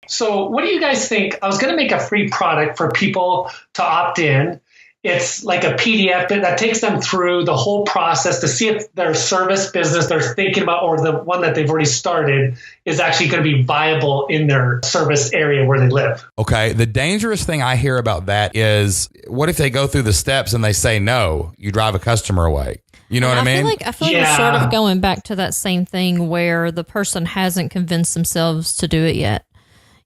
So what do you guys think? I was going to make a free product for people to opt in. It's like a PDF that takes them through the whole process to see if their service business they're thinking about or the one that they've already started is actually going to be viable in their service area where they live. Okay. The dangerous thing I hear about that is what if they go through the steps and they say no, you drive a customer away? You know what I mean? I feel like we're sort of going back to that same thing where the person hasn't convinced themselves to do it yet.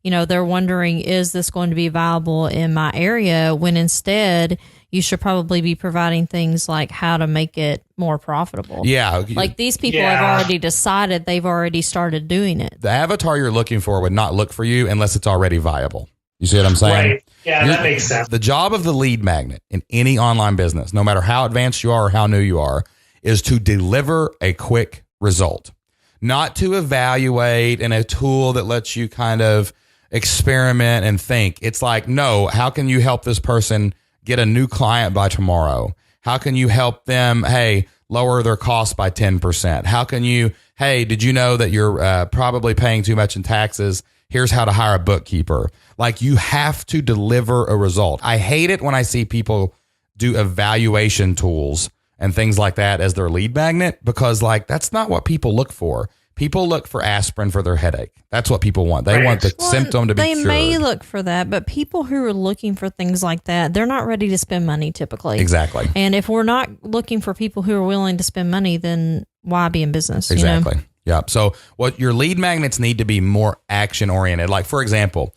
You know, they're wondering, is this going to be viable in my area? When instead, you should probably be providing things like how to make it more profitable. Yeah. Like these people have already decided, they've already started doing it. The avatar you're looking for would not look for you unless it's already viable. You see what I'm saying? Right. Yeah, that makes sense. The job of the lead magnet in any online business, no matter how advanced you are or how new you are, is to deliver a quick result, not to evaluate in a tool that lets you kind of experiment and think. It's like, no, how can you help this person get a new client by tomorrow? How can you help them, hey, lower their costs by 10%? How can you, hey, did you know that you're probably paying too much in taxes? Here's how to hire a bookkeeper. Like, you have to deliver a result. I hate it when I see people do evaluation tools and things like that as their lead magnet, because like, that's not what people look for. People look for aspirin for their headache. That's what people want. They want the symptom to be cured. They may look for that, but people who are looking for things like that, they're not ready to spend money typically. Exactly. And if we're not looking for people who are willing to spend money, then why be in business? Exactly. You know? Yeah. So what your lead magnets need to be more action oriented. Like, for example,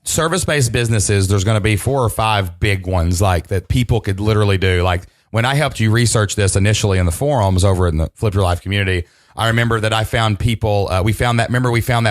service-based businesses, there's going to be 4 or 5 big ones like that people could literally do. Like when I helped you research this initially in the forums over in the Flip Your Life community, I remember that I found people, we found that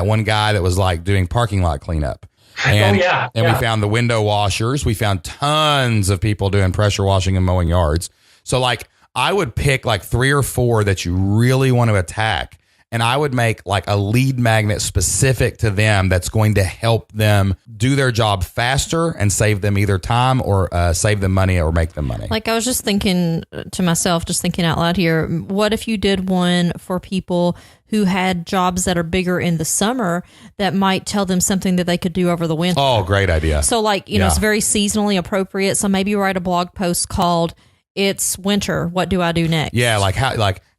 one guy that was like doing parking lot cleanup. And, we found the window washers. We found tons of people doing pressure washing and mowing yards. So like I would pick like 3 or 4 that you really want to attack. And I would make like a lead magnet specific to them that's going to help them do their job faster and save them either time or save them money or make them money. Like I was just thinking to myself, just thinking out loud here, what if you did one for people who had jobs that are bigger in the summer that might tell them something that they could do over the winter? Oh, great idea. So like, you know, it's very seasonally appropriate. So maybe you write a blog post called "It's Winter. What do I do next?" Yeah,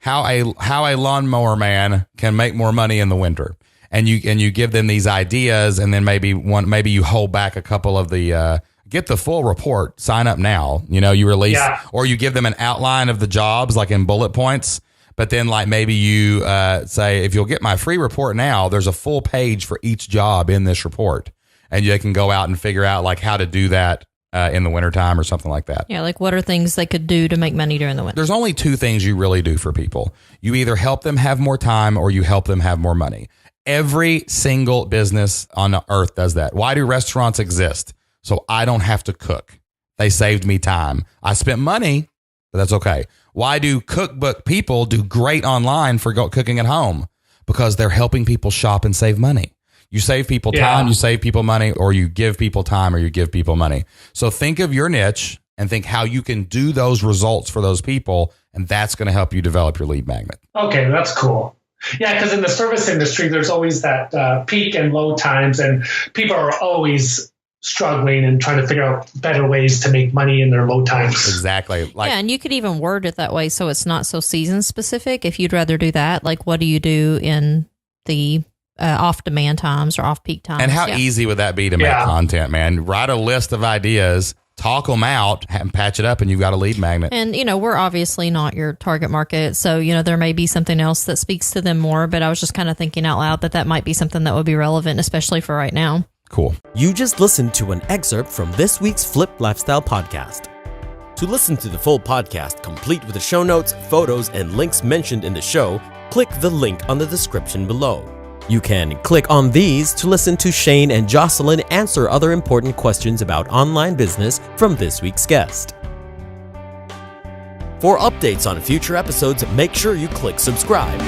how a lawnmower man can make more money in the winter, and you give them these ideas, and then maybe you hold back a couple of the get the full report, sign up now. You know, you release or you give them an outline of the jobs like in bullet points, but then like maybe you say, if you'll get my free report now, there's a full page for each job in this report, and they can go out and figure out like how to do that in the wintertime or something like that. Yeah, like what are things they could do to make money during the winter? There's only 2 things you really do for people. You either help them have more time or you help them have more money. Every single business on earth does that. Why do restaurants exist? So I don't have to cook. They saved me time. I spent money, but that's okay. Why do cookbook people do great online for cooking at home? Because they're helping people shop and save money. You save people time, you save people money, or you give people time or you give people money. So think of your niche and think how you can do those results for those people, and that's going to help you develop your lead magnet. Okay, that's cool. Yeah, because in the service industry, there's always that peak and low times, and people are always struggling and trying to figure out better ways to make money in their low times. Exactly. And you could even word it that way so it's not so season specific. If you'd rather do that, like what do you do in the off-demand times or off-peak times? And how easy would that be to make content, man? Write a list of ideas, talk them out, and patch it up, and you've got a lead magnet. And, you know, we're obviously not your target market, so, you know, there may be something else that speaks to them more, but I was just kind of thinking out loud that might be something that would be relevant, especially for right now. Cool. You just listened to an excerpt from this week's Flip Lifestyle podcast. To listen to the full podcast, complete with the show notes, photos, and links mentioned in the show, click the link on the description below. You can click on these to listen to Shane and Jocelyn answer other important questions about online business from this week's guest. For updates on future episodes, make sure you click subscribe.